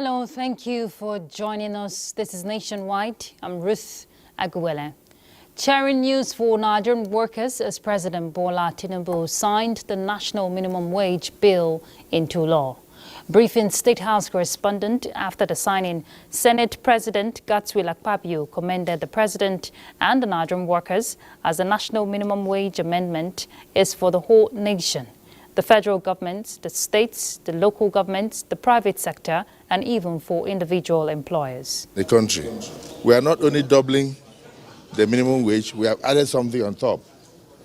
Hello, thank you for joining us. This is Nationwide. I'm Ruth Aguwele. Sharing news for Nigerian workers as President Bola Tinubu signed the National Minimum Wage Bill into law. Briefing State House correspondent after the signing, Senate President Godswill Akpabio commended the President and the Nigerian workers as the National Minimum Wage Amendment is for the whole nation. The federal governments, the states, the local governments, the private sector, and even for individual employers. The country. We are not only doubling the minimum wage, we have added something on top.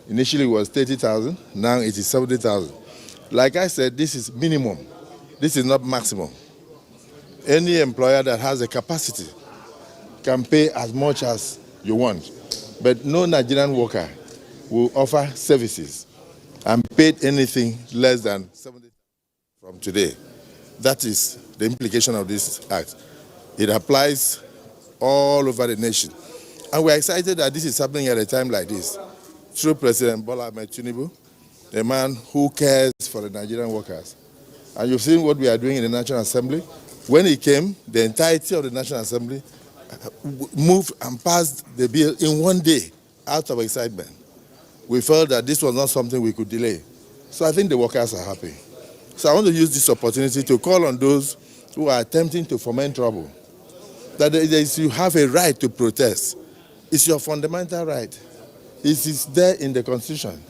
Initially it was 30,000, now it is 70,000. Like I said, this is minimum. This is not maximum. Any employer that has a capacity can pay as much as you want, but no Nigerian worker will offer services and paid anything less than 70 from today. That is the implication of this act. It applies all over the nation. And we're excited that this is happening at a time like this. Through President Bola Tinubu, a man who cares for the Nigerian workers. And you've seen what we are doing in the National Assembly. When he came, the entirety of the National Assembly moved and passed the bill in one day out of excitement. We felt that this was not something we could delay. So I think the workers are happy. So I want to use this opportunity to call on those who are attempting to foment trouble, that you have a right to protest. It's your fundamental right. It is there in the Constitution,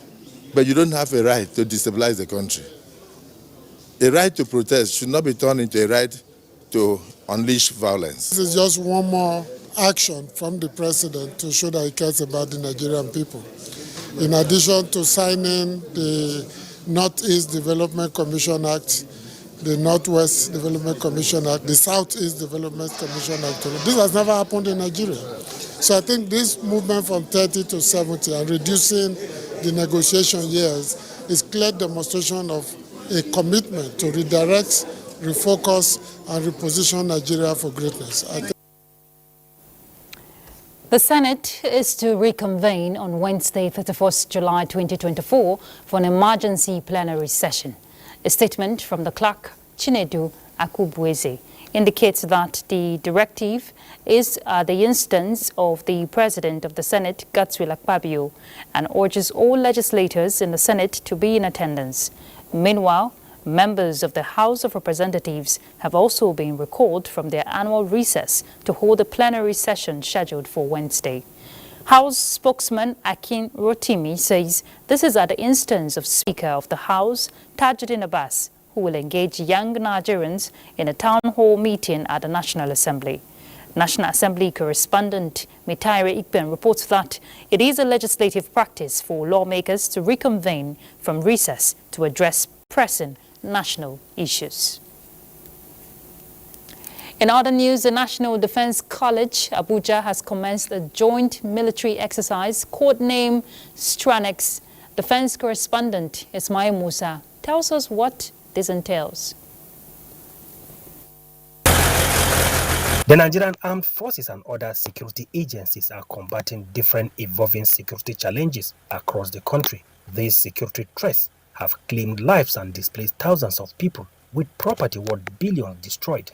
but you don't have a right to destabilize the country. A right to protest should not be turned into a right to unleash violence. This is just one more action from the President to show that he cares about the Nigerian people. In addition to signing the Northeast Development Commission Act, the Northwest Development Commission Act, the Southeast Development Commission Act, this has never happened in Nigeria. So I think this movement from 30 to 70 and reducing the negotiation years is clear demonstration of a commitment to redirect, refocus, and reposition Nigeria for greatness. The Senate is to reconvene on Wednesday, 31st July 2024 for an emergency plenary session. A statement from the clerk, Chinedu Akubueze, indicates that the directive is the instance of the President of the Senate, Godswill Akpabio, and urges all legislators in the Senate to be in attendance. Meanwhile, members of the House of Representatives have also been recalled from their annual recess to hold a plenary session scheduled for Wednesday. House spokesman Akin Rotimi says this is at the instance of Speaker of the House, Tajuddin Abbas, who will engage young Nigerians in a town hall meeting at the National Assembly. National Assembly correspondent Mitaire Ikben reports that it is a legislative practice for lawmakers to reconvene from recess to address pressing national issues. In other news, the National Defense College, Abuja, has commenced a joint military exercise codenamed Stranex. Defense correspondent Ismail Musa tells us what this entails. The Nigerian Armed Forces and other security agencies are combating different evolving security challenges across the country. These security threats have claimed lives and displaced thousands of people, with property worth billions destroyed.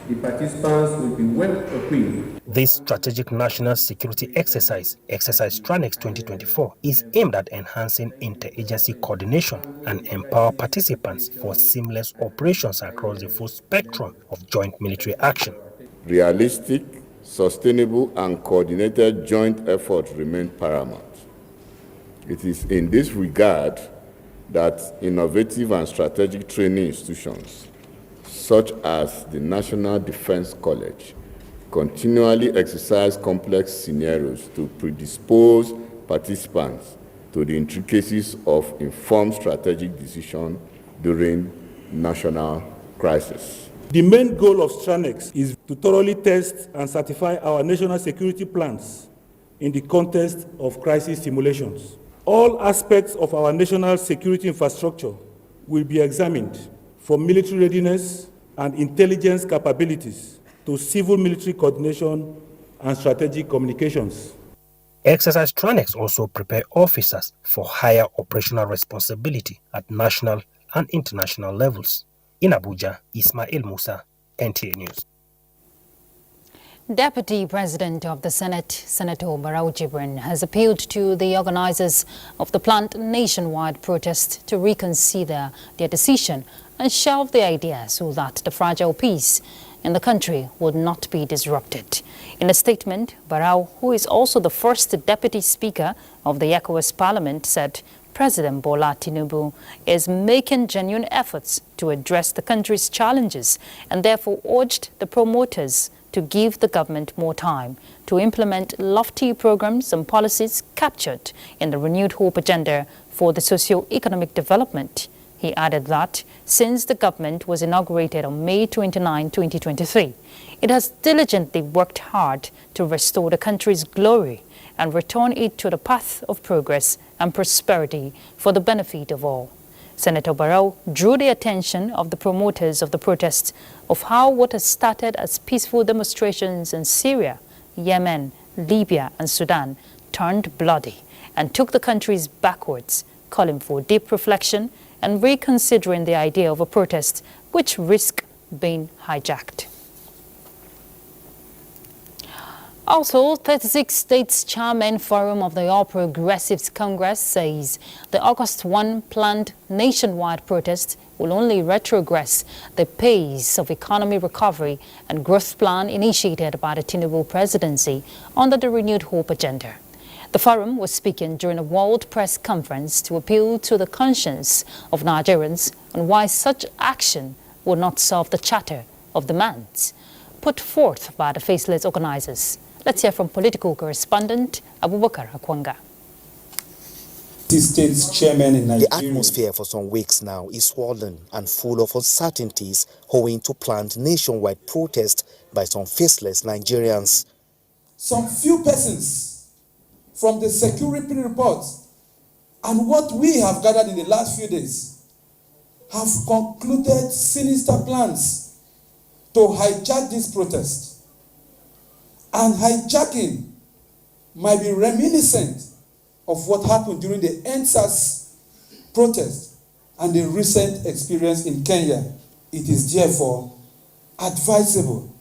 The participants will be well equipped. This strategic national security exercise, Exercise Stranex 2024, is aimed at enhancing interagency coordination and empower participants for seamless operations across the full spectrum of joint military action. Realistic, sustainable, and coordinated joint efforts remain paramount. It is in this regard that innovative and strategic training institutions, such as the National Defense College, continually exercise complex scenarios to predispose participants to the intricacies of informed strategic decision during national crisis. The main goal of Stranex is to thoroughly test and certify our national security plans in the context of crisis simulations. All aspects of our national security infrastructure will be examined, from military readiness and intelligence capabilities to civil military coordination and strategic communications. Exercise Stranex also prepare officers for higher operational responsibility at national and international levels. In Abuja, Ismail Musa, NTA News. Deputy President of the Senate, Senator Barau Jibrin, has appealed to the organizers of the planned nationwide protest to reconsider their decision and shelve the idea so that the fragile peace in the country would not be disrupted. In a statement, Barau, who is also the first Deputy Speaker of the ECOWAS Parliament, said President Bola Tinubu is making genuine efforts to address the country's challenges and therefore urged the promoters to give the government more time to implement lofty programs and policies captured in the Renewed Hope agenda for the socio-economic development. He added that since the government was inaugurated on May 29, 2023, it has diligently worked hard to restore the country's glory and return it to the path of progress and prosperity for the benefit of all. Senator Barau drew the attention of the promoters of the protests of how what has started as peaceful demonstrations in Syria, Yemen, Libya and Sudan turned bloody and took the countries backwards, calling for deep reflection and reconsidering the idea of a protest which risk being hijacked. Also, 36 States Chairman Forum of the All Progressives Congress says the August 1 planned nationwide protest will only retrogress the pace of economy recovery and growth plan initiated by the Tinubu presidency under the Renewed Hope agenda. The forum was speaking during a World Press Conference to appeal to the conscience of Nigerians on why such action would not solve the chatter of demands put forth by the faceless organizers. Let's hear from political correspondent Abubakar Akwanga. States chairman in Nigeria. The atmosphere for some weeks now is swollen and full of uncertainties owing to planned nationwide protest by some faceless Nigerians. Some few persons from the security reports and what we have gathered in the last few days have concluded sinister plans to hijack this protest. And hijacking might be reminiscent of what happened during the NSAS protest and the recent experience in Kenya. It is therefore advisable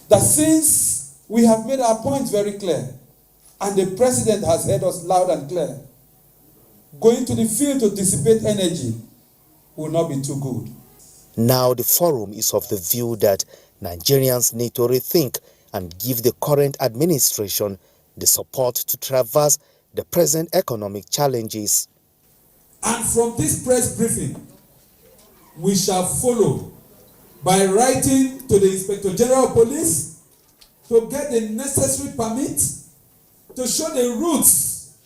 that since we have made our points very clear and the president has heard us loud and clear, going to the field to dissipate energy will not be too good. Now the forum is of the view that Nigerians need to rethink and give the current administration the support to traverse the present economic challenges. And from this press briefing, we shall follow by writing to the Inspector General of Police to get the necessary permit to show the routes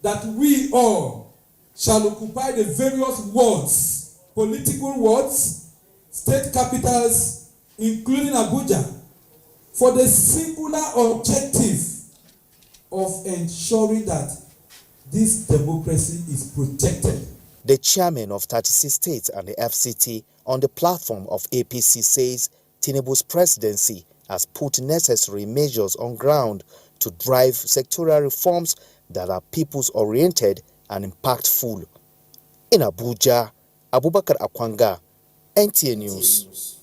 that we all shall occupy the various wards, political wards, state capitals, including Abuja, for the singular objective of ensuring that this democracy is protected. The chairman of 36 states and the FCT on the platform of APC says Tinubu's presidency has put necessary measures on ground to drive sectoral reforms that are people's-oriented and impactful. In Abuja, Abubakar Akwanga, NTA News.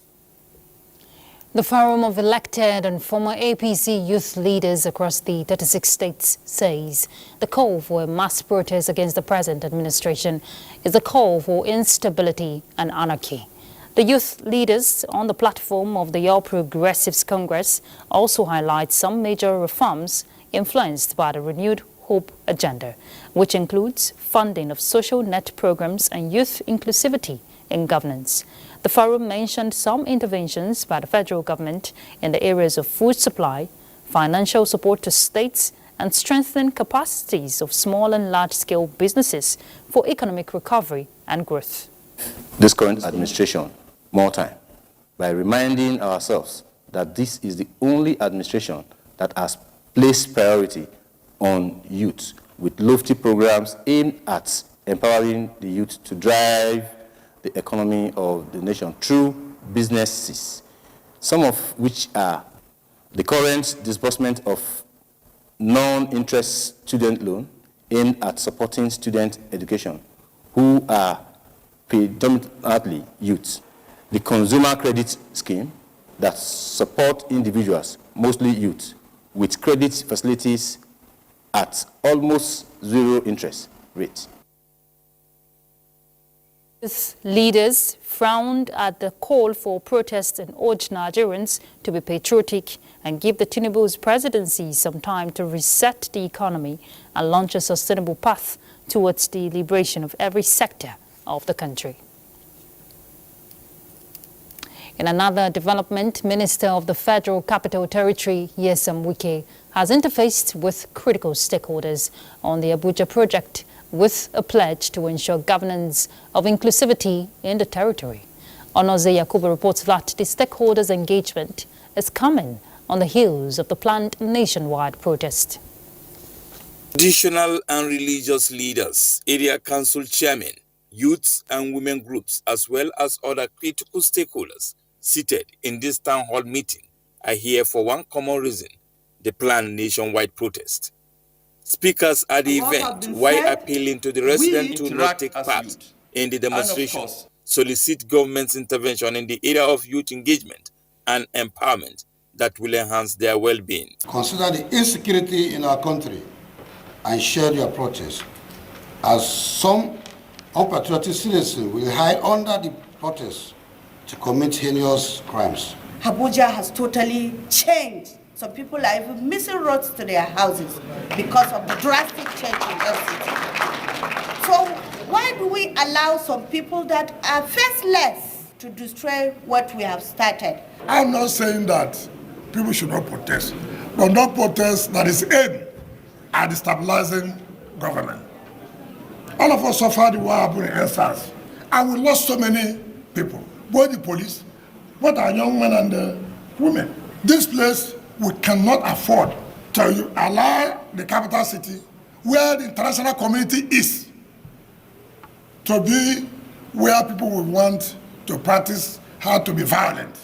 The Forum of Elected and Former APC youth leaders across the 36 states says the call for a mass protest against the present administration is a call for instability and anarchy. The youth leaders on the platform of the All Progressives Congress also highlight some major reforms influenced by the Renewed Hope agenda, which includes funding of social net programs and youth inclusivity in governance. The forum mentioned some interventions by the federal government in the areas of food supply, financial support to states, and strengthening capacities of small and large-scale businesses for economic recovery and growth. This current administration more time by reminding ourselves that this is the only administration that has placed priority on youth with lofty programs aimed at empowering the youth to drive the economy of the nation through businesses, some of which are the current disbursement of non-interest student loan aimed at supporting student education, who are predominantly youth, the consumer credit scheme, that support individuals, mostly youth, with credit facilities at almost zero interest rate. Youth leaders frowned at the call for protest and urged Nigerians to be patriotic and give the Tinubu's presidency some time to reset the economy and launch a sustainable path towards the liberation of every sector of the country. In another development, Minister of the Federal Capital Territory, Nyesom Wike, has interfaced with critical stakeholders on the Abuja project with a pledge to ensure governance of inclusivity in the territory. Onoze Yakubu reports that the stakeholders' engagement is coming on the heels of the planned nationwide protest. Traditional and religious leaders, area council chairmen, youths and women groups, as well as other critical stakeholders seated in this town hall meeting are here for one common reason: the planned nationwide protest. Speakers at the event, while appealing to the residents to not take part in the demonstration, solicit government's intervention in the area of youth engagement and empowerment that will enhance their well-being. Consider the insecurity in our country and share your protest, as some unpatriotic citizens will hide under the protest to commit heinous crimes. Abuja has totally changed. Some people are even missing roads to their houses because of the drastic change in that city. So why do we allow some people that are faceless to destroy what we have started? I'm not saying that people should not protest, but not protest that is aimed at destabilizing government. All of us suffered the war happened in EndSARS, and we lost so many people, both the police, both our young men and the women. This place, we cannot afford to allow the capital city, where the international community is, to be where people will want to practice how to be violent.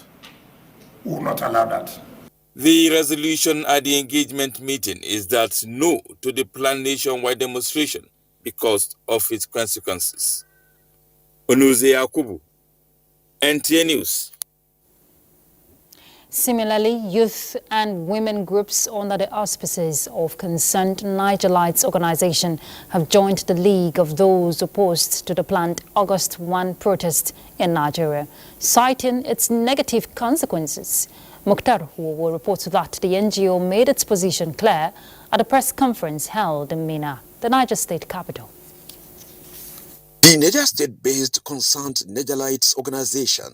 We will not allow that. The resolution at the engagement meeting is that no to the planned nationwide demonstration because of its consequences. Onoze Yakubu, NTA News. Similarly, youth and women groups under the auspices of Concerned Nigerites organization have joined the League of those opposed to the planned August 1 protest in Nigeria, citing its negative consequences. Mukhtar will report that the NGO made its position clear at a press conference held in Minna, the Niger state capital. The Niger state-based Concerned Nigerites organization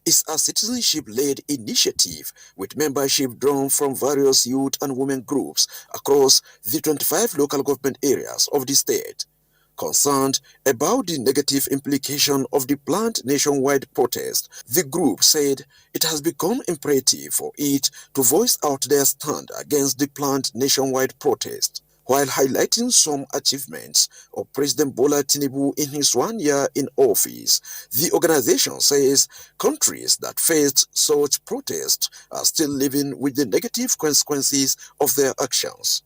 is a citizenship-led initiative with membership drawn from various youth and women groups across the 25 local government areas of the state. Concerned about the negative implication of the planned nationwide protest, the group said it has become imperative for it to voice out their stand against the planned nationwide protest. While highlighting some achievements of President Bola Tinubu in his 1 year in office, the organization says countries that faced such protests are still living with the negative consequences of their actions.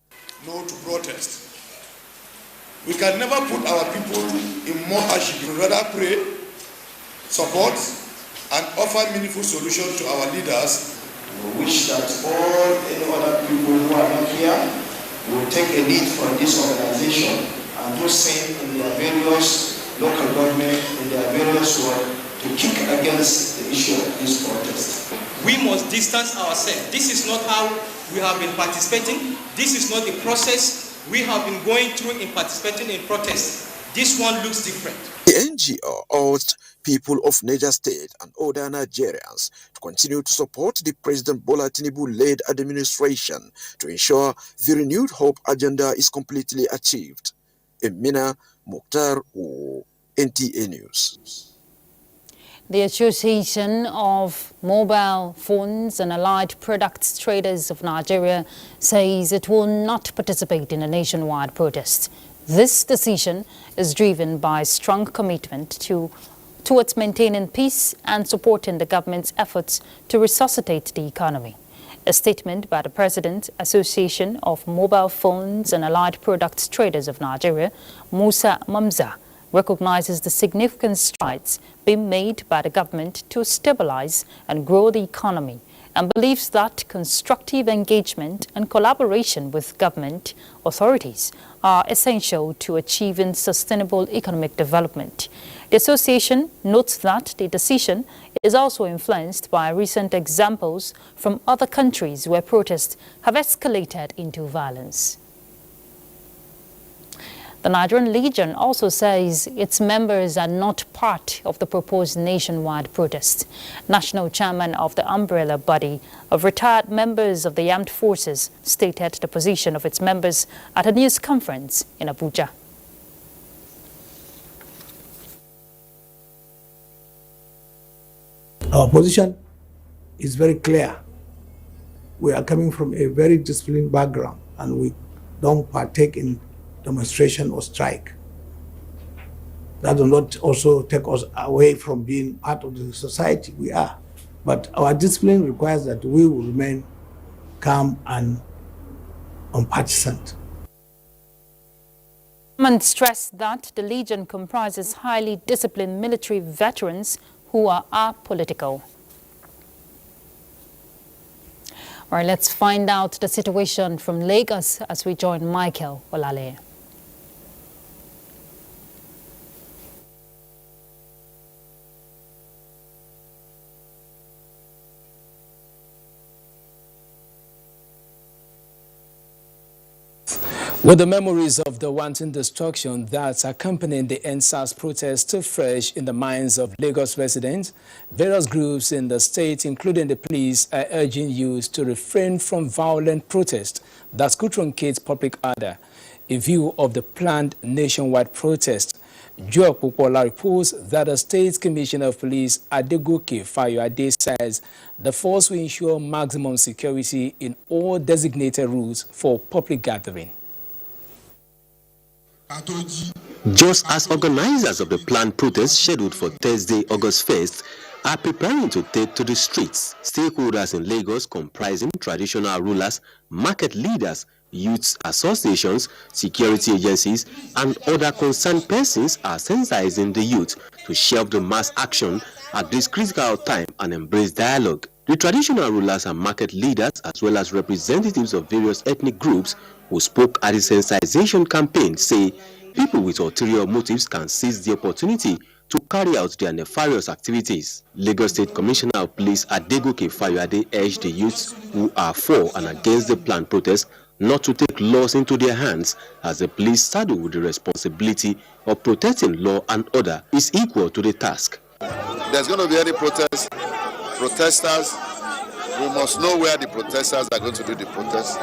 No to protest. We can never put our people in more hardship. We rather pray, support, and offer meaningful solutions to our leaders. We wish that any other people who are not here will take a lead from this organization and do same in their various local government, in their various work, to kick against the issue of this protest. We must distance ourselves. This is not how we have been participating. This is not the process we have been going through in participating in protests. This one looks different. The NGO urged people of Niger State and other Nigerians to continue to support the President Bola Tinubu-led administration to ensure the renewed hope agenda is completely achieved. In Minna, Mukhtar, NTA News. The Association of Mobile Phones and Allied Products Traders of Nigeria says it will not participate in a nationwide protest. This decision is driven by strong commitment towards maintaining peace and supporting the government's efforts to resuscitate the economy. A statement by the President, Association of Mobile Phones and Allied Products Traders of Nigeria, Musa Mamza, recognizes the significant strides being made by the government to stabilize and grow the economy and believes that constructive engagement and collaboration with government authorities are essential to achieving sustainable economic development. The association notes that the decision is also influenced by recent examples from other countries where protests have escalated into violence. The Nigerian Legion also says its members are not part of the proposed nationwide protest. National chairman of the umbrella body of retired members of the armed forces stated the position of its members at a news conference in Abuja. Our position is very clear. We are coming from a very disciplined background and we don't partake in demonstration or strike. That will not also take us away from being part of the society we are. But our discipline requires that we will remain calm and unpartisan. And stressed that the Legion comprises highly disciplined military veterans who are apolitical. All right, let's find out the situation from Lagos as we join Michael Olale. With the memories of the wanton destruction that accompanied the NSAS protest still fresh in the minds of Lagos residents, various groups in the state, including the police, are urging youth to refrain from violent protests that could truncate public order. In view of the planned nationwide protest, Joe Popola reports that the State Commissioner of Police, Adegoke Fayoade, says the force will ensure maximum security in all designated routes for public gathering. Just as organizers of the planned protest scheduled for Thursday, August 1st, are preparing to take to the streets, stakeholders in Lagos comprising traditional rulers, market leaders, youth associations, security agencies, and other concerned persons are sensitizing the youth to shelve the mass action at this critical time and embrace dialogue. The traditional rulers and market leaders, as well as representatives of various ethnic groups who spoke at the sensitization campaign, say people with ulterior motives can seize the opportunity to carry out their nefarious activities. Lagos State Commissioner of Police Adegoke Fayoade urged the youths who are for and against the planned protest not to take laws into their hands, as the police saddled with the responsibility of protecting law and order is equal to the task. There's going to be any protest, protesters, we must know where the protesters are going to do the protest.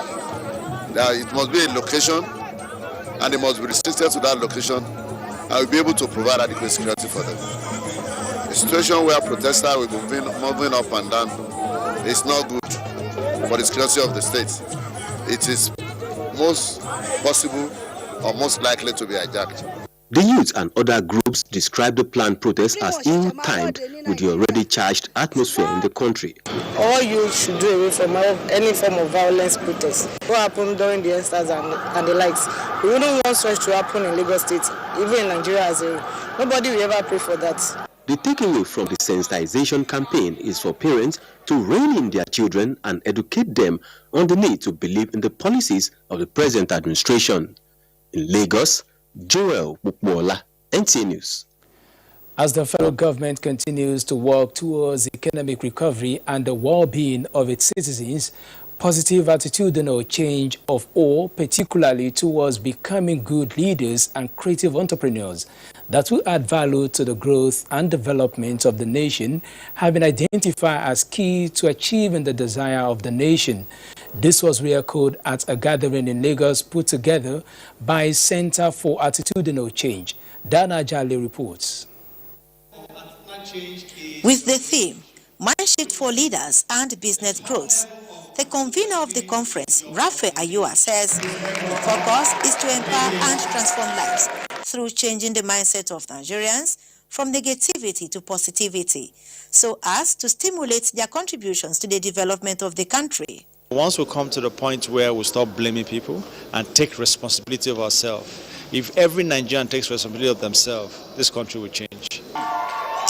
It must be a location, and it must be restricted to that location, and we'll be able to provide adequate security for them. A situation where protesters will be moving up and down is not good for the security of the state. It is most possible or most likely to be hijacked. The youth and other groups described the planned protest as ill-timed with the already charged atmosphere in the country. All youth should do away from any form of violence protest. What happened during the NSAS and the likes? We wouldn't want such to happen in Lagos State, even in Nigeria as a whole. Nobody will ever pray for that. The takeaway from the sensitization campaign is for parents to rein in their children and educate them on the need to believe in the policies of the present administration. In Lagos, Joel Bukwola, NTA News. As the federal government continues to work towards economic recovery and the well-being of its citizens, positive attitudinal change of all, particularly towards becoming good leaders and creative entrepreneurs that will add value to the growth and development of the nation, have been identified as key to achieving the desire of the nation. This was re-echoed at a gathering in Lagos put together by Center for Attitudinal Change. Dana Jali reports. With the theme, Mindshift for Leaders and Business Growth, the convener of the conference, Rafe Ayua, says the focus is to empower and transform lives through changing the mindset of Nigerians from negativity to positivity, so as to stimulate their contributions to the development of the country. Once we come to the point where we stop blaming people and take responsibility of ourselves, if every Nigerian takes responsibility of themselves, this country will change.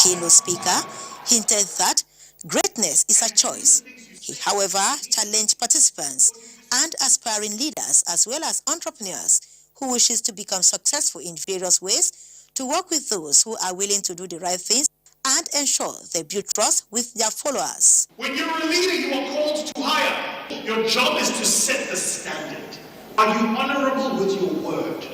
Keynote speaker hinted that Greatness is a choice. He, however, challenged participants and aspiring leaders as well as entrepreneurs who wishes to become successful in various ways to work with those who are willing to do the right things and ensure they build trust with their followers. When you're a leader, you are called to hire. Your job is to set the standard. Are you honorable with your word?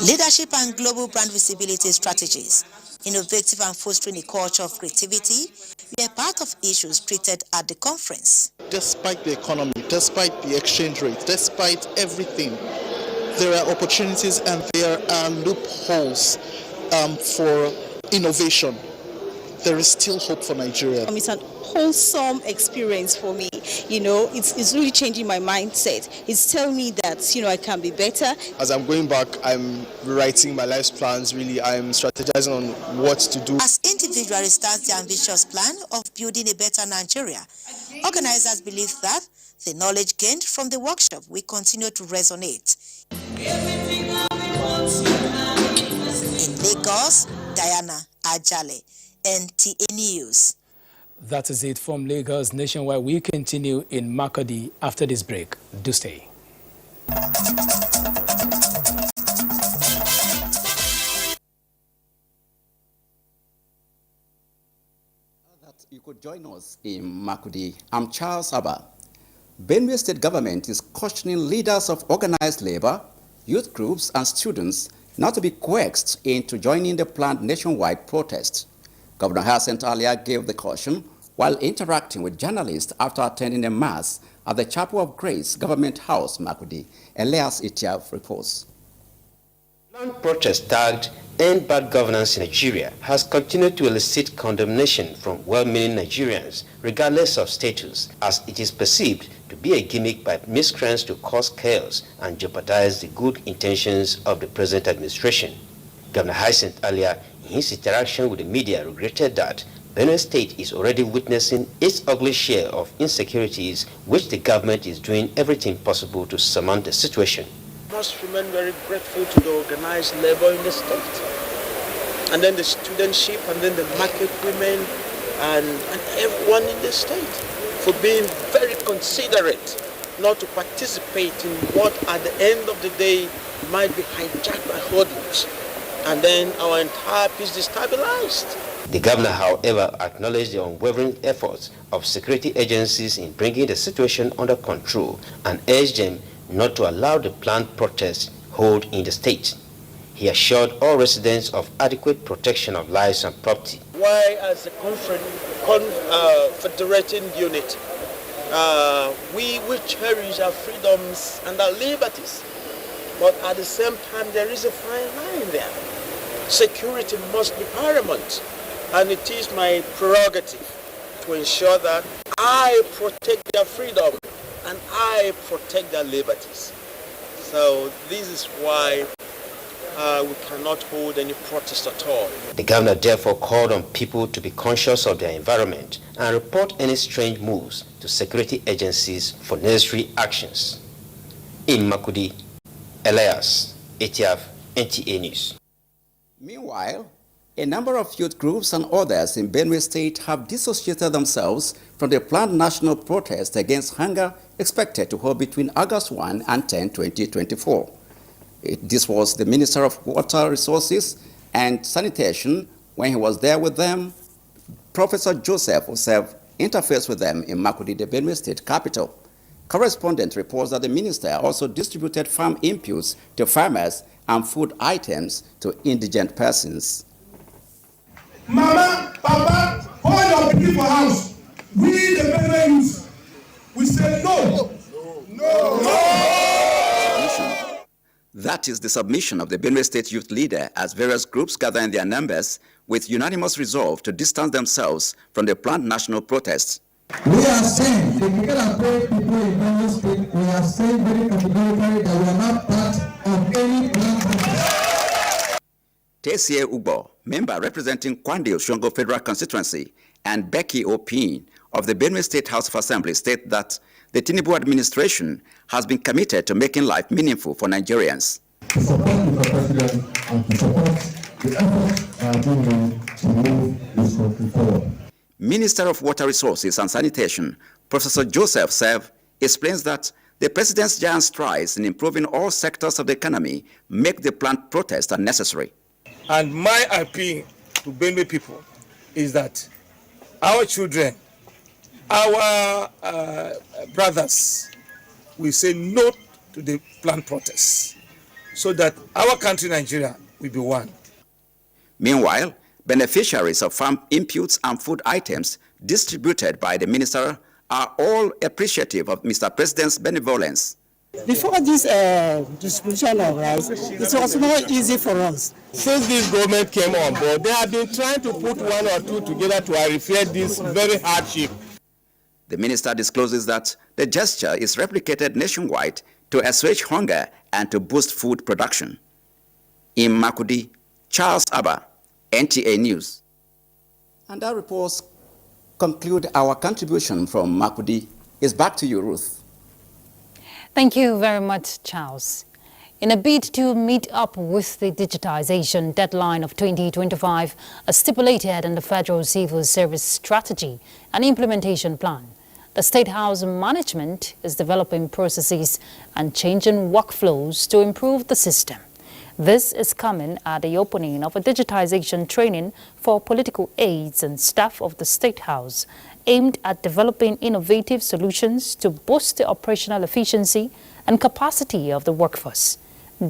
Leadership and global brand visibility strategies, innovative and fostering a culture of creativity, were part of issues treated at the conference. Despite the economy, despite the exchange rate, despite everything, there are opportunities and there are loopholes for innovation. There is still hope for Nigeria. It's an wholesome experience for me. You know, it's really changing my mindset. It's telling me that, I can be better. As I'm going back, I'm rewriting my life's plans, really. I'm strategizing on what to do. As individuals start the ambitious plan of building a better Nigeria, organizers believe that the knowledge gained from the workshop will continue to resonate. In Lagos, Diana Ajale, NTA News. That is it from Lagos Nationwide. We continue in Makurdi after this break. Do stay. You could join us in Makurdi. I'm Charles Abba. Benue State government is cautioning leaders of organized labor, youth groups, and students not to be coaxed into joining the planned nationwide protest. Governor Hyacinth earlier gave the caution while interacting with journalists after attending a mass at the Chapel of Grace Government House, Makurdi. Elias Itiaf reports. Planned protest tagged End Bad Governance in Nigeria has continued to elicit condemnation from well-meaning Nigerians, regardless of status, as it is perceived to be a gimmick by miscreants to cause chaos and jeopardize the good intentions of the present administration. Governor Hyacinth earlier, in his interaction with the media, regretted that Benue State is already witnessing its ugly share of insecurities, which the government is doing everything possible to surmount the situation. We must remain very grateful to the organized labor in the state, and then the studentship, and then the market women, and everyone in the state for being very considerate not to participate in what at the end of the day might be hijacked by hoodlums, and then our entire peace destabilized. The governor, however, acknowledged the unwavering efforts of security agencies in bringing the situation under control and urged them not to allow the planned protest hold in the state. He assured all residents of adequate protection of lives and property. Why, as a confederating unit, we will cherish our freedoms and our liberties, but at the same time there is a fine line there. Security must be paramount, and it is my prerogative to ensure that I protect their freedom and I protect their liberties. So this is why we cannot hold any protest at all. The governor therefore called on people to be conscious of their environment and report any strange moves to security agencies for necessary actions. In Makurdi, Elias Itiaf, NTA News. Meanwhile, a number of youth groups and others in Benue State have dissociated themselves from the planned national protest against hunger expected to hold between August 1 and 10, 2024. This was the Minister of Water Resources and Sanitation. When he was there with them, Professor Joseph Osef interfaced with them in Makurdi, the Benue State capital. Correspondent reports that the minister also distributed farm inputs to farmers and food items to indigent persons. Mama, Papa, hold your people for house. We, the Benue youth, we say no. No. That is the submission of the Benue State youth leader as various groups gather in their numbers with unanimous resolve to distance themselves from the planned national protest. We are saying, the Brigade and Brave people in Benue State, we are saying very categorically that we are not part of any planned protest. Tessie Ugbo, member representing Kwande Oshongo Federal Constituency, and Becky Opin of the Benue State House of Assembly state that the Tinubu administration has been committed to making life meaningful for Nigerians. To support Mr. President and to support the efforts being made to move this country forward. Minister of Water Resources and Sanitation, Professor Joseph Sev, explains that the president's giant strides in improving all sectors of the economy make the planned protest unnecessary. And my appeal to Benue people is that our children, our brothers will say no to the planned protests so that our country, Nigeria, will be one. Meanwhile, beneficiaries of farm inputs and food items distributed by the minister are all appreciative of Mr. President's benevolence. Before this distribution of rice, it was not easy for us. Since this government came on board, they have been trying to put one or two together to alleviate this very hardship. The minister discloses that the gesture is replicated nationwide to assuage hunger and to boost food production. In Makudi, Charles Abba, NTA News. And our reports conclude our contribution from Makudi. It's back to you, Ruth. Thank you very much, Charles. In a bid to meet up with the digitization deadline of 2025, as stipulated in the Federal Civil Service Strategy and Implementation Plan, the State House management is developing processes and changing workflows to improve the system. This is coming at the opening of a digitization training for political aides and staff of the State House, aimed at developing innovative solutions to boost the operational efficiency and capacity of the workforce.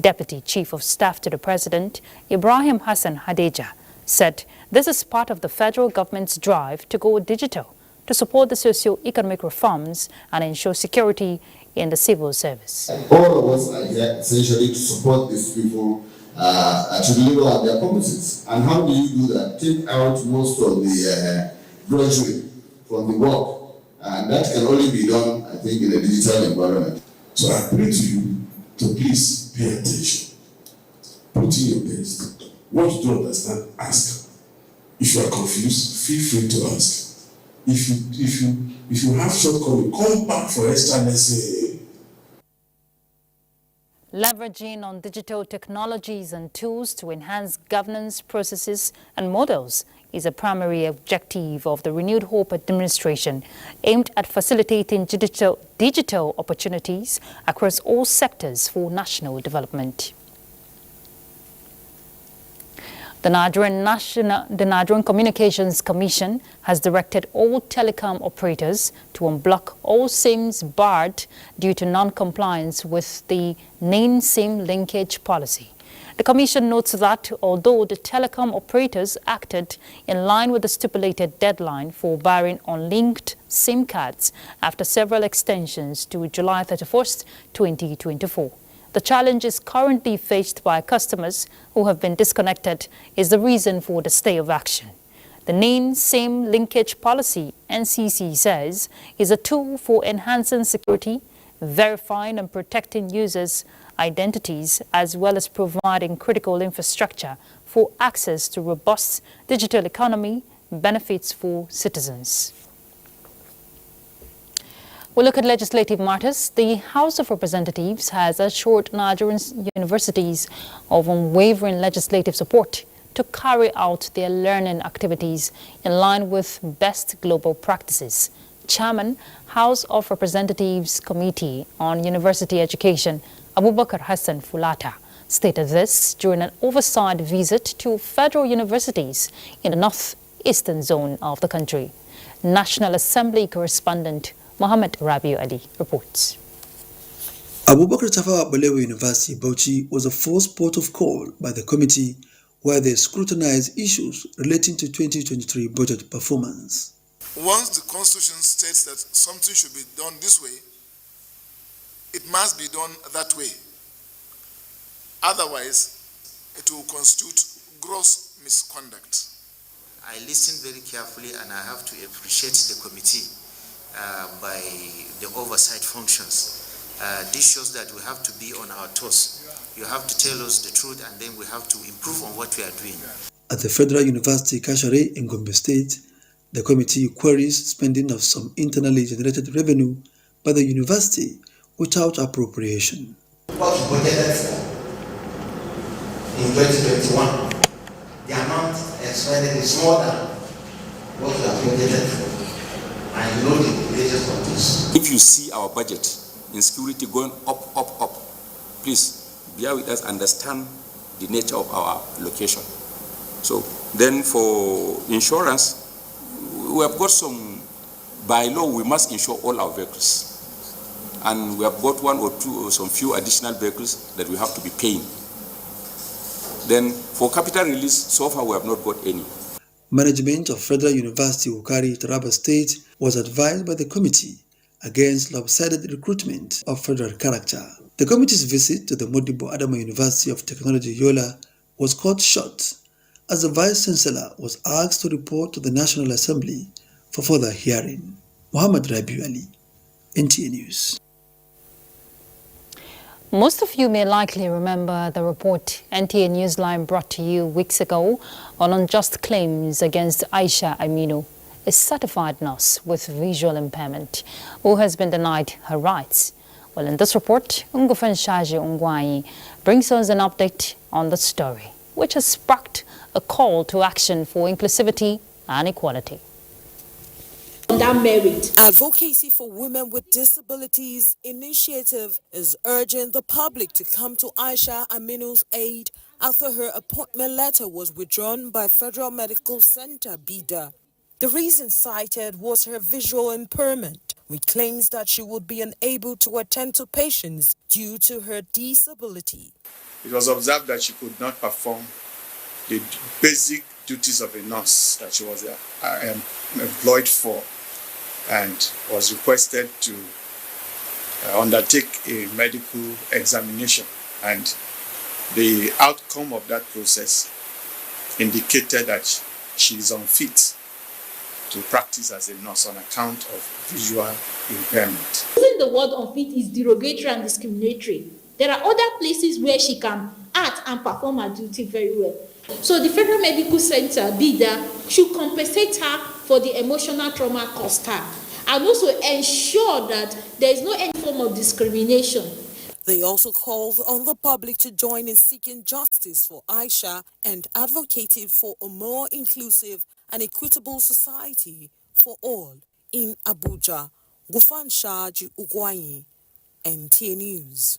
Deputy Chief of Staff to the President, Ibrahim Hassan Hadeja, said this is part of the federal government's drive to go digital to support the socio-economic reforms and ensure security in the civil service. All of us are here essentially to support these people to deliver out their competencies. And how do you do that? Take out most of the drudgery from the work. And that can only be done, I think, in a digital environment. So I pray to you to please pay attention. Put in your best. What you don't understand, ask. If you are confused, feel free to ask. If you have shortcoming, come back for extra lesson. Leveraging on digital technologies and tools to enhance governance processes and models is a primary objective of the Renewed Hope administration, aimed at facilitating digital opportunities across all sectors for national development. The Nigerian Communications Commission has directed all telecom operators to unblock all SIMs barred due to non-compliance with the NIN-SIM linkage policy. The Commission notes that although the telecom operators acted in line with the stipulated deadline for barring unlinked SIM cards after several extensions to July 31st, 2024. The challenges currently faced by customers who have been disconnected is the reason for the stay of action. The NIN-SIM linkage policy, NCC says, is a tool for enhancing security, verifying and protecting users' identities, as well as providing critical infrastructure for access to robust digital economy benefits for citizens. We look at legislative matters. The House of Representatives has assured Nigerian universities of unwavering legislative support to carry out their learning activities in line with best global practices. Chairman, House of Representatives Committee on University Education, Abubakar Hassan Fulata, stated this during an oversight visit to federal universities in the northeastern zone of the country. National Assembly correspondent Mohammed Rabiu Ali reports. Abubakar Tafawa Balewa University, Bauchi, was the first port of call by the committee where they scrutinized issues relating to 2023 budget performance. Once the Constitution states that something should be done this way, it must be done that way. Otherwise, it will constitute gross misconduct. I listened very carefully and I have to appreciate the committee by the oversight functions. This shows that we have to be on our toes. You have to tell us the truth and then we have to improve on what we are doing. At the Federal University Kashere in Gombe State, the committee queries spending of some internally generated revenue by the university without appropriation. What we budgeted for in 2021, the amount expended is more than what we have budgeted for, and you know the implications of this. If you see our budget in security going up, please bear with us, understand the nature of our location. So then for insurance, we have got some, by law we must insure all our vehicles. And we have got one or two or some few additional vehicles that we have to be paying. Then for capital release, so far we have not got any. Management of Federal University Wukari, Taraba State was advised by the committee against lopsided recruitment of federal character. The committee's visit to the Modibo Adama University of Technology, Yola, was cut short as the Vice Chancellor was asked to report to the National Assembly for further hearing. Muhammad Rabiu Ali, NTA News. Most of you may likely remember the report NTA Newsline brought to you weeks ago on unjust claims against Aisha Aminu, a certified nurse with visual impairment, who has been denied her rights. Well, in this report, Ngufenshaji Ungwai brings us an update on the story, which has sparked a call to action for inclusivity and equality. On that merit, Advocacy for Women with Disabilities initiative is urging the public to come to Aisha Aminu's aid after her appointment letter was withdrawn by Federal Medical Center, BIDA. The reason cited was her visual impairment, with claims that she would be unable to attend to patients due to her disability. It was observed that she could not perform the basic duties of a nurse that she was employed for, and was requested to undertake a medical examination, and the outcome of that process indicated that she is unfit to practice as a nurse on account of visual impairment. Using the word unfit is derogatory and discriminatory. There are other places where she can act and perform her duty very well. So the Federal Medical Center, BIDA, should compensate her for the emotional trauma caused her, and also ensure that there is no any form of discrimination. They also called on the public to join in seeking justice for Aisha and advocating for a more inclusive and equitable society for all in Abuja. Ngufenshaji Ungwai, NTA News.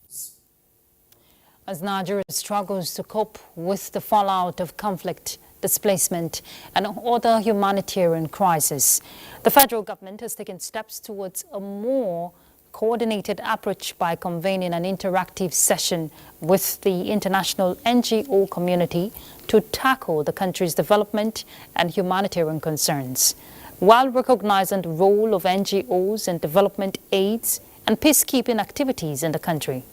As Nigeria struggles to cope with the fallout of conflict, displacement and other humanitarian crises, the federal government has taken steps towards a more coordinated approach by convening an interactive session with the international NGO community to tackle the country's development and humanitarian concerns, while recognizing the role of NGOs in development aids and peacekeeping activities in the country.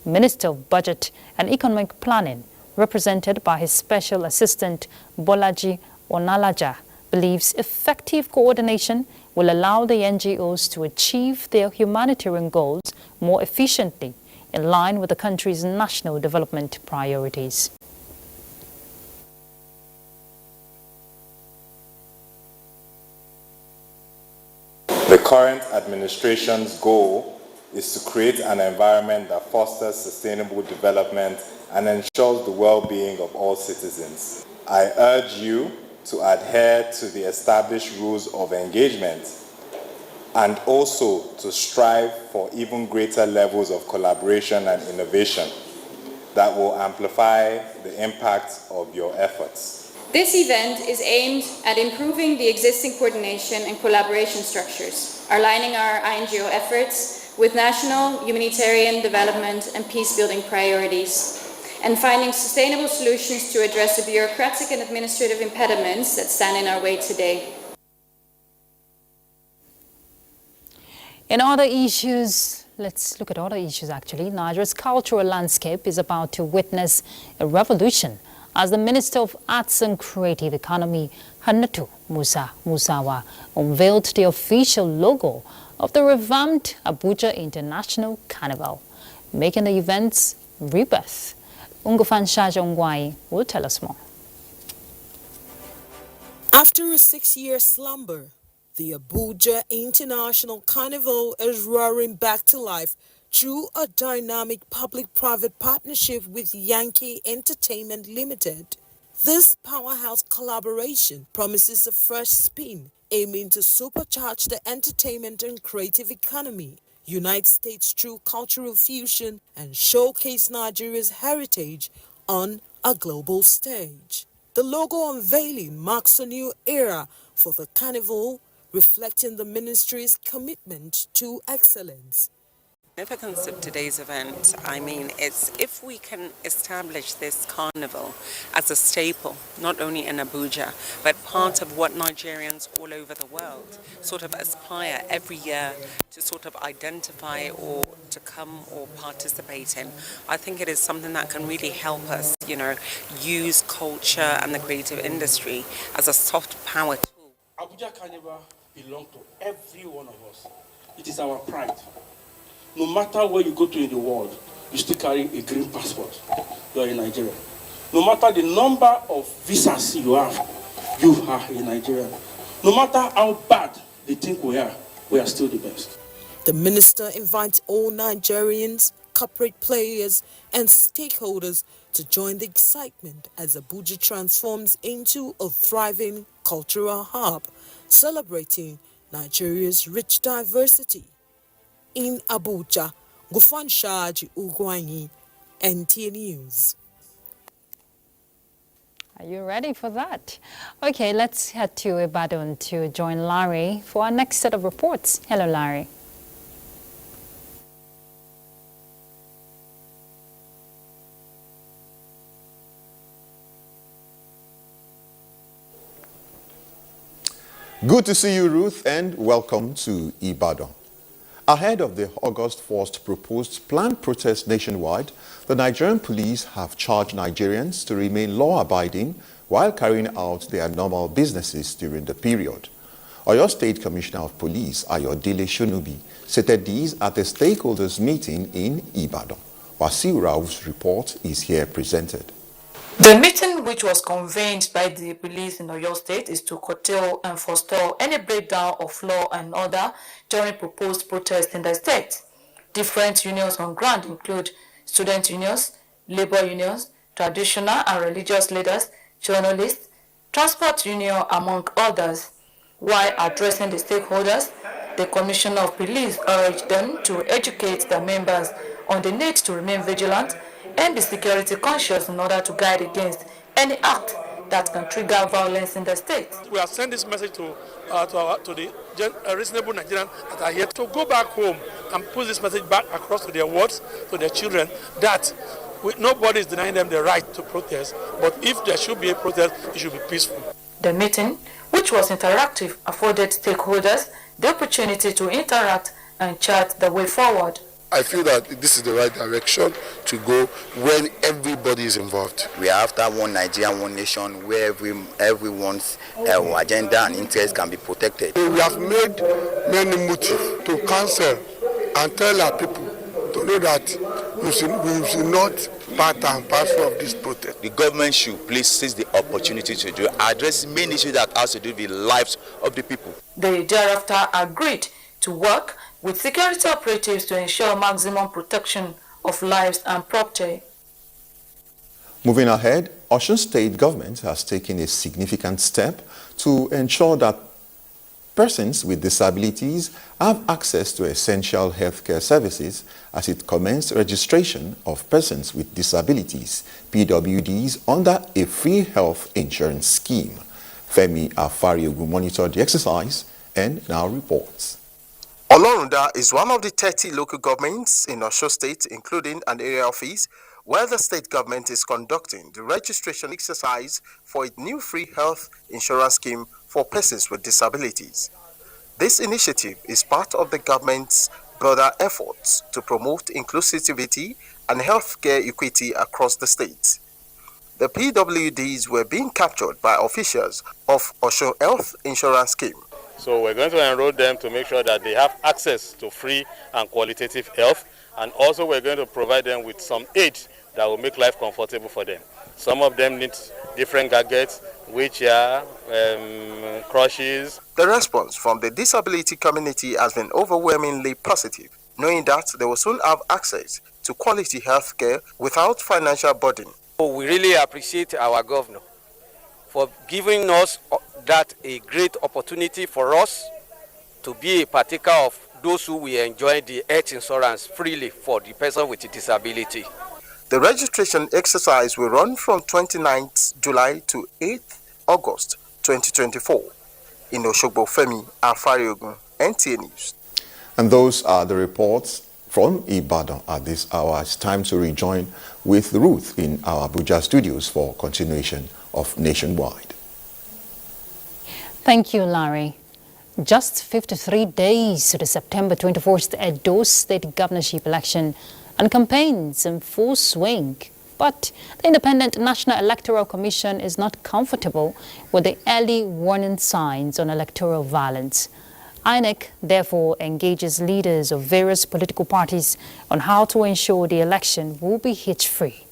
Minister of Budget and Economic Planning, represented by his Special Assistant Bolaji Onalaja, believes effective coordination will allow the NGOs to achieve their humanitarian goals more efficiently, in line with the country's national development priorities. The current administration's goal is to create an environment that fosters sustainable development and ensures the well-being of all citizens. I urge you to adhere to the established rules of engagement and also to strive for even greater levels of collaboration and innovation that will amplify the impact of your efforts. This event is aimed at improving the existing coordination and collaboration structures, aligning our INGO efforts with national humanitarian development and peace-building priorities, and finding sustainable solutions to address the bureaucratic and administrative impediments that stand in our way today. In other issues, let's look at other issues actually. Niger's cultural landscape is about to witness a revolution as the Minister of Arts and Creative Economy, Hannatu Musa Musawa, unveiled the official logo of the revamped Abuja International Carnival, making the event's rebirth. Ngufenshaji Ungwai will tell us more. After a 6-year slumber, the Abuja International Carnival is roaring back to life through a dynamic public-private partnership with Yankee Entertainment Limited. This powerhouse collaboration promises a fresh spin aiming to supercharge the entertainment and creative economy, unite states through cultural fusion, and showcase Nigeria's heritage on a global stage. The logo unveiling marks a new era for the Carnival, reflecting the ministry's commitment to excellence. The significance of today's event, I mean, it's if we can establish this carnival as a staple, not only in Abuja, but part of what Nigerians all over the world sort of aspire every year to sort of identify or to come or participate in. I think it is something that can really help us, use culture and the creative industry as a soft power tool. Abuja Carnival belongs to every one of us. It is our pride. No matter where you go to in the world, you still carry a green passport. You are in Nigeria. No matter the number of visas you are a Nigerian. No matter how bad they think we are still the best. The minister invites all Nigerians, corporate players, and stakeholders to join the excitement as Abuja transforms into a thriving cultural hub, celebrating Nigeria's rich diversity. In Abuja, Gufanshaji Ugwanyi, NTA News. Are you ready for that? Okay, let's head to Ibadan to join Larry for our next set of reports. Hello, Larry. Good to see you, Ruth, and welcome to Ibadan. Ahead of the August 1st proposed planned protest nationwide, the Nigerian police have charged Nigerians to remain law-abiding while carrying out their normal businesses during the period. Oyo State Commissioner of Police, Ayodele Shonubi, stated these at the stakeholders meeting in Ibadan. Wasiu Rauf's report is here presented. The meeting, which was convened by the police in Oyo State, is to curtail and forestall any breakdown of law and order during proposed protests in the state. Different unions on ground include student unions, labor unions, traditional and religious leaders, journalists, transport union, among others. While addressing the stakeholders, the Commissioner of Police urged them to educate their members on the need to remain vigilant and be security conscious in order to guide against any act that can trigger violence in the state. We have sent this message to the reasonable Nigerians that are here to go back home and put this message back across to their wards, to their children, that nobody is denying them the right to protest, but if there should be a protest, it should be peaceful. The meeting, which was interactive, afforded stakeholders the opportunity to interact and chart the way forward. I feel that this is the right direction to go when everybody is involved. We are after one Nigeria, one nation, where everyone's agenda and interest can be protected. We have made many motives to cancel and tell our people to know that we should not part and parcel of this protest. The government should please seize the opportunity to address main issues that has to do with the lives of the people. They thereafter agreed to work with security operatives to ensure maximum protection of lives and property. Moving ahead, Osun State government has taken a significant step to ensure that persons with disabilities have access to essential healthcare services as it commenced registration of persons with disabilities, PWDs, under a free health insurance scheme. Femi Afariogu monitored the exercise and now reports. Olorunda is one of the 30 local governments in Osun State, including an area office, where the state government is conducting the registration exercise for its new free health insurance scheme for persons with disabilities. This initiative is part of the government's broader efforts to promote inclusivity and healthcare equity across the state. The PWDs were being captured by officials of Osun Health Insurance Scheme. So we're going to enroll them to make sure that they have access to free and qualitative health, and also we're going to provide them with some aid that will make life comfortable for them. Some of them need different gadgets, wheelchair, crutches. The response from the disability community has been overwhelmingly positive, knowing that they will soon have access to quality health care without financial burden. We really appreciate our governor for giving us that a great opportunity for us to be a partaker of those who will enjoy the health insurance freely for the person with a disability. The registration exercise will run from 29th July to 8th August 2024. In Oshogbo, Femi Afariogun, NTA News. And those are the reports from Ibadan at this hour. It's time to rejoin with Ruth in our Abuja studios for continuation of Nationwide. Thank you, Larry. Just 53 days to the September 24th Edo State governorship election, and campaigns in full swing. But the Independent National Electoral Commission is not comfortable with the early warning signs on electoral violence. INEC therefore engages leaders of various political parties on how to ensure the election will be hitch-free.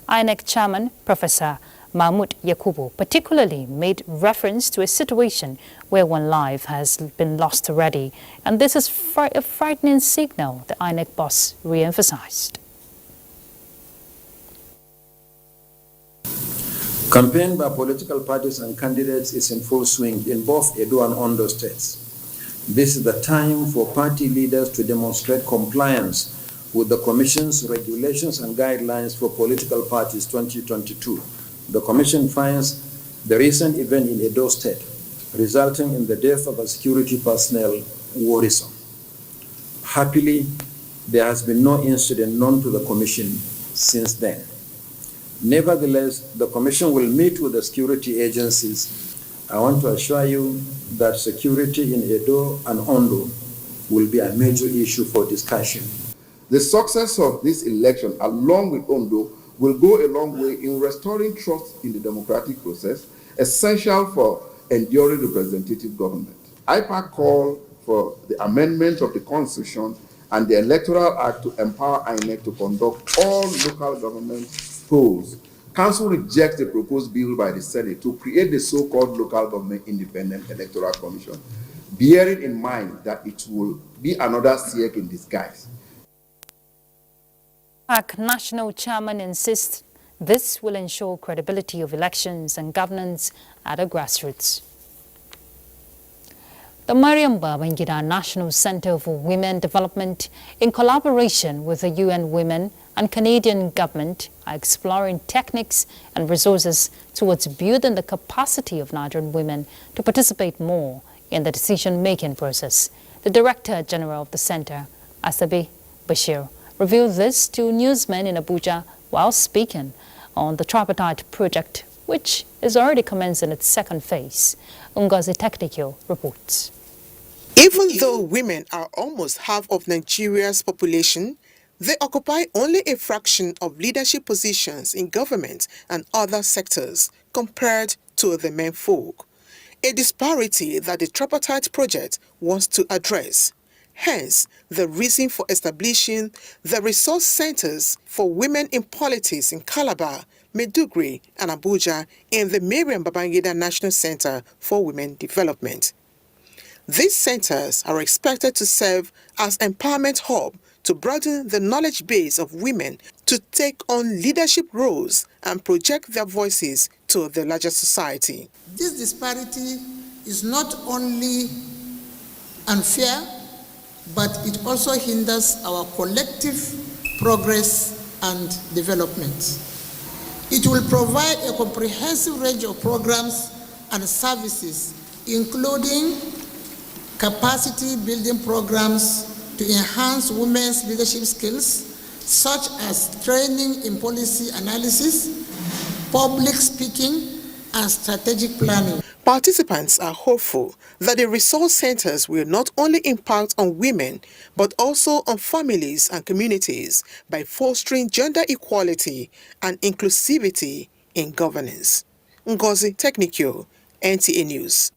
INEC Chairman Professor Mahmoud Yakubu particularly made reference to a situation where one life has been lost already, and this is a frightening signal, the INEC boss re-emphasized. Campaign by political parties and candidates is in full swing in both Edo and Ondo states. This is the time for party leaders to demonstrate compliance with the Commission's regulations and guidelines for political parties 2022. The Commission finds the recent event in Edo State, resulting in the death of a security personnel, worrisome. Happily, there has been no incident known to the Commission since then. Nevertheless, the Commission will meet with the security agencies. I want to assure you that security in Edo and Ondo will be a major issue for discussion. The success of this election, along with Ondo, will go a long way in restoring trust in the democratic process, essential for enduring representative government. IPAC called for the amendment of the Constitution and the Electoral Act to empower INEC to conduct all local government polls. Council rejects the proposed bill by the Senate to create the so-called Local Government Independent Electoral Commission, bearing in mind that it will be another SIEC in disguise. IPAC National Chairman insists this will ensure credibility of elections and governance at a grassroots. The Mariam Babangida National Center for Women Development, in collaboration with the UN Women and Canadian government, are exploring techniques and resources towards building the capacity of Nigerian women to participate more in the decision-making process. The Director General of the Center, Asabe Bashir, revealed this to newsmen in Abuja while speaking on the tripartite project, which is already commencing its second phase. Ngozi Technical reports. Even though women are almost half of Nigeria's population, they occupy only a fraction of leadership positions in government and other sectors compared to the menfolk, a disparity that the tripartite project wants to address. Hence, the reason for establishing the resource centers for women in politics in Calabar, Maiduguri, and Abuja in the Mariam Babangida National Center for Women Development. These centers are expected to serve as empowerment hub to broaden the knowledge base of women to take on leadership roles and project their voices to the larger society. This disparity is not only unfair, but it also hinders our collective progress and development. It will provide a comprehensive range of programs and services, including capacity building programs to enhance women's leadership skills, such as training in policy analysis, public speaking, and strategic planning. Participants are hopeful that the resource centers will not only impact on women, but also on families and communities by fostering gender equality and inclusivity in governance. Ngozi Technical, NTA News.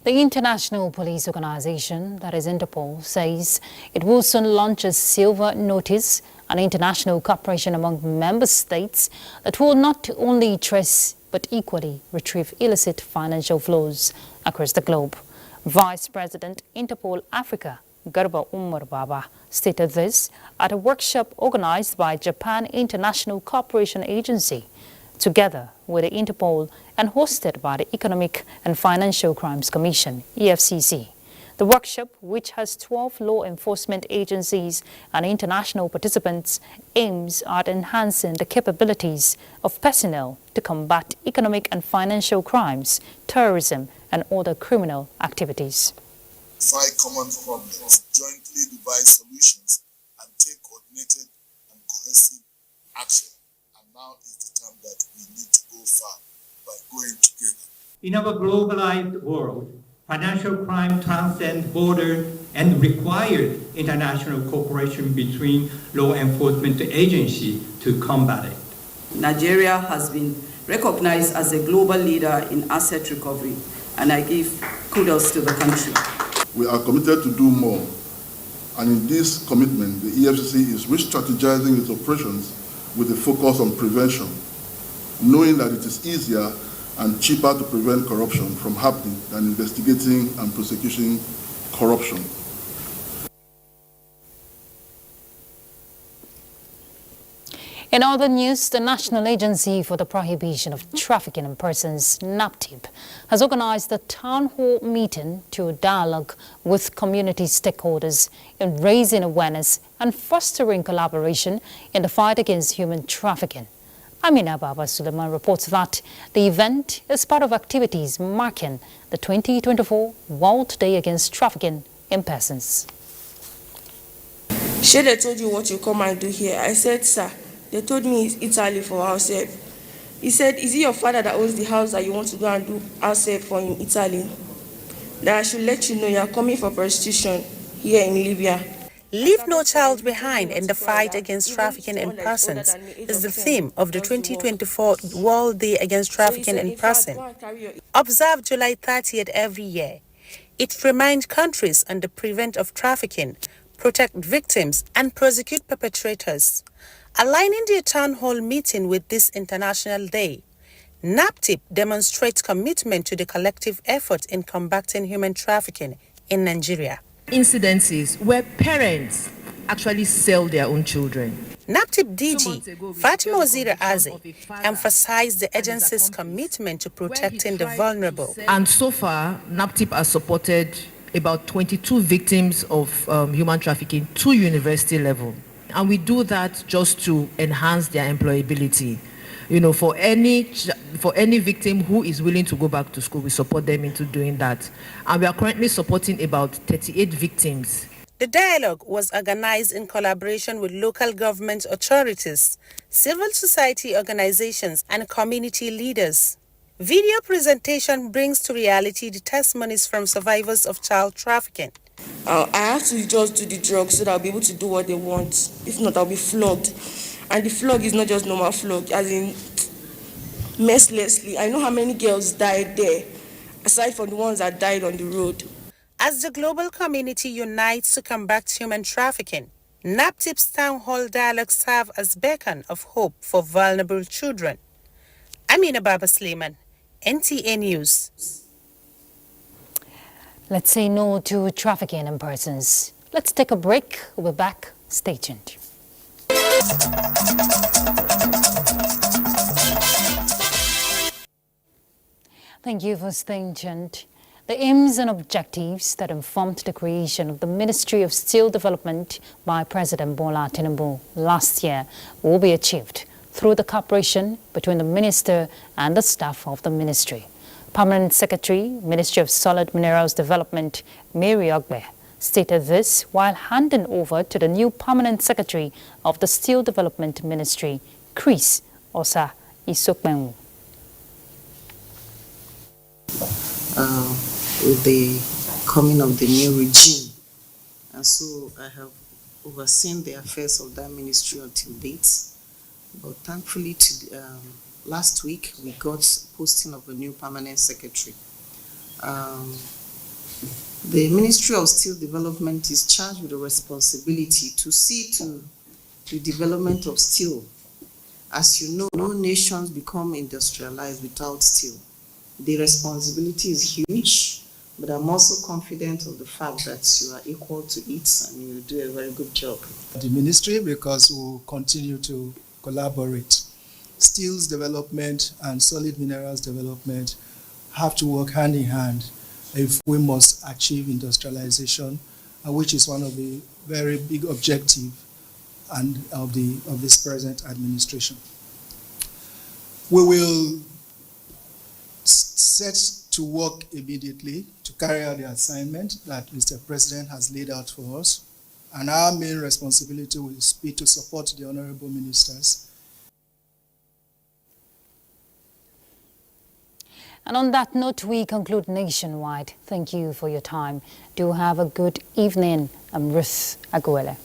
The International Police Organization, that is Interpol, says it will soon launch a silver notice, an international cooperation among member states that will not only trace but equally retrieve illicit financial flows across the globe. Vice President Interpol Africa, Garba Umar Baba, stated this at a workshop organized by Japan International Cooperation Agency. together with the Interpol and hosted by the Economic and Financial Crimes Commission, EFCC. The workshop, which has 12 law enforcement agencies and international participants, aims at enhancing the capabilities of personnel to combat economic and financial crimes, terrorism, and other criminal activities. Find common problems, jointly devise solutions, and take coordinated and cohesive action. And now is the time that we need to go far by going together. In our globalized world, financial crime transcends borders and requires international cooperation between law enforcement agencies to combat it. Nigeria has been recognized as a global leader in asset recovery, and I give kudos to the country. We are committed to do more, and in this commitment, the EFCC is re-strategizing its operations with a focus on prevention, knowing that it is easier and cheaper to prevent corruption from happening than investigating and prosecuting corruption. In other news, the National Agency for the Prohibition of Trafficking in Persons, NAPTIP, has organized a town hall meeting to dialogue with community stakeholders in raising awareness and fostering collaboration in the fight against human trafficking. Amina Baba Suleiman reports that the event is part of activities marking the 2024 World Day Against Trafficking in Persons. Sure, they told you what you come and do here. I said, sir. They told me it's Italy for house help. He said, is it your father that owns the house that you want to go and do house help for in Italy? That I should let you know you are coming for prostitution here in Libya. Leave no child behind in the fight against trafficking in persons is the theme of the 2024 World Day Against Trafficking in Persons, observed July 30th every year. It reminds countries on the prevent of trafficking, protect victims, and prosecute perpetrators. Aligning the town hall meeting with this International Day, NAPTIP demonstrates commitment to the collective effort in combating human trafficking in Nigeria. Incidences where parents actually sell their own children. NAPTIP DG Fatima Ozira Aze emphasized the agency's commitment to protecting the vulnerable. And so far, NAPTIP has supported about 22 victims of human trafficking to university level. And we do that just to enhance their employability. You know, for any victim who is willing to go back to school, we support them into doing that. And we are currently supporting about 38 victims. The dialogue was organized in collaboration with local government authorities, civil society organizations, and community leaders. Video presentation brings to reality the testimonies from survivors of child trafficking. I have to just do the drugs so that I'll be able to do what they want. If not, I'll be flogged. And the flog is not just normal flog, as in mercilessly. I know how many girls died there, aside from the ones that died on the road. As the global community unites to combat human trafficking, NAPTIP's Town Hall Dialogue serve as beacon of hope for vulnerable children. Amina Baba Suleiman, NTA News. Let's say no to trafficking in persons. Let's take a break. We'll be back. Stay tuned. Thank you for staying tuned. The aims and objectives that informed the creation of the Ministry of Steel Development by President Bola Tinubu last year will be achieved through the cooperation between the minister and the staff of the ministry. Permanent Secretary, Ministry of Solid Minerals Development, Mary Ogbe, stated this while handing over to the new Permanent Secretary of the Steel Development Ministry, Chris Osa Isokbenwu. With the coming of the new regime, and so I have overseen the affairs of that ministry until date. But thankfully, last week we got posting of a new permanent secretary. The Ministry of Steel Development is charged with the responsibility to see to the development of steel. As you know, no nations become industrialized without steel. The responsibility is huge, but I'm also confident of the fact that you are equal to it and you will do a very good job. The ministry, because we'll continue to collaborate steels development and solid minerals development have to work hand in hand if we must achieve industrialization, which is one of the very big objectives and of this present administration. We will set to work immediately to carry out the assignment that Mr. President has laid out for us, and our main responsibility will be to support the honorable ministers. And on that note, we conclude Nationwide. Thank you for your time. Do have a good evening. I'm Ruth Aguele.